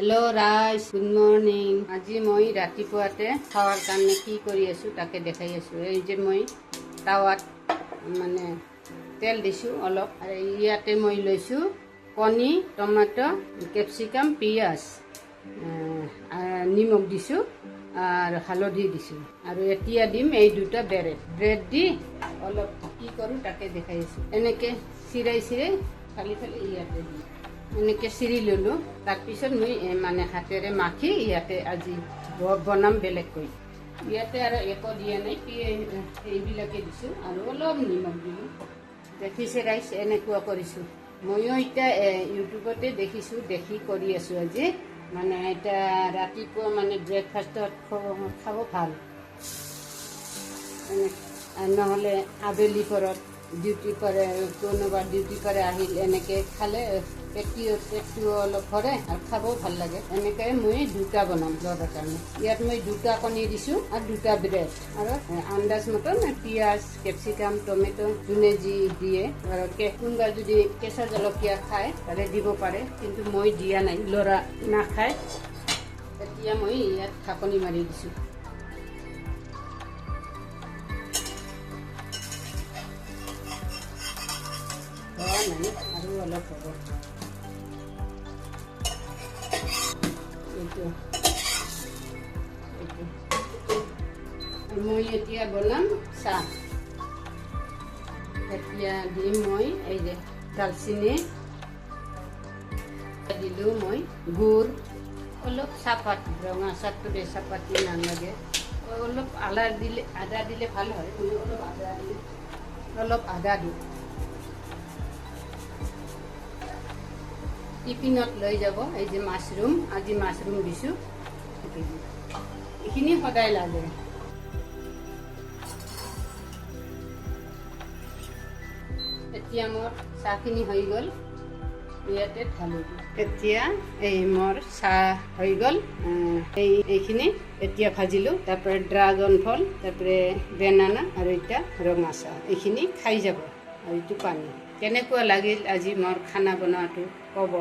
Hello' ৰাইজ, good morning. আজি মই ৰাতিপুৱাতে খাৱাৰ কাৰণে কি কৰি আছোঁ তাকে দেখাই আছোঁ। এই যে মই টাৱাত মানে তেল দিছোঁ অলপ, আৰু ইয়াতে মই লৈছোঁ কণী, টমাটো, কেপচিকাম, পিঁয়াজ, নিমখ দিছোঁ আৰু হালধি দিছোঁ, আৰু এতিয়া দিম এই দুটা ব্ৰেড দি অলপ কি কৰোঁ তাকে দেখাই আছোঁ। এনেকৈ চিৰাই ফালি ইয়াতে দিম, এনেকৈ চিৰি ল'লোঁ। তাৰপিছত মই মানে হাতেৰে মাখি ইয়াতে আজি বনাম বেলেগকৈ। ইয়াতে আৰু একো দিয়া নাই, এইবিলাকে দিছোঁ আৰু অলপ নিমখ দিলোঁ। দেখিছে ৰাইজ, এনেকুৱা কৰিছোঁ। ময়ো এতিয়া ইউটিউবতে দেখিছোঁ, দেখি কৰি আছোঁ আজি। মানে এতিয়া ৰাতিপুৱা মানে ব্ৰেকফাষ্টত খাব ভাল, নহ'লে আবেলি পৰত ডিউটি কৰে, কোনোবা ডিউটি কৰে আহিল এনেকৈ খালে পেটটো অলপ ভৰে আৰু খাবও ভাল লাগে। এনেকৈ মই দুটা বনাম ল'ৰাৰ কাৰণে। ইয়াত মই দুটা কণী দিছোঁ আৰু দুটা ব্ৰেড, আৰু আন্দাজ মতন পিঁয়াজ, কেপচিকাম, টমেটো যোনে যি দিয়ে। আৰু কোনোবা যদি কেঁচা জলকীয়া খায় তাৰে দিব পাৰে, কিন্তু মই দিয়া নাই, ল'ৰা নাখায়। এতিয়া মই ইয়াত ঢাকনি মাৰি দিছোঁ। নাই আৰু অলপ হ'ব। মই এতিয়া বনাম চাহ। এতিয়া দিম মই এই যে দালচিনি দিলোঁ, মই গুড় অলপ, চাহপাত, ৰঙা চাহটোৰে চাহপাতি নালাগে, অলপ আদা দিলে ভাল হয়। অলপ আদা দিওঁ। টিফিনত লৈ যাব এই যে মাছৰুম, আজি মাছৰুম দিছোঁ। এইখিনি সদায় লাগে। এতিয়া মোৰ চাহখিনি হৈ গ'ল, ইয়াতে ঢালি দিওঁ। এতিয়া এই মোৰ চাহ হৈ গ'ল। এইখিনি এতিয়া ভাজিলোঁ, তাৰপৰা ড্ৰাগন ফল, তাৰপৰা বেনানা, আৰু এতিয়া ৰঙা চাহ। এইখিনি খাই যাব, আৰু এইটো পানী। কেনেকুৱা লাগিল আজি মোৰ খানা বনোৱাটো ক'ব।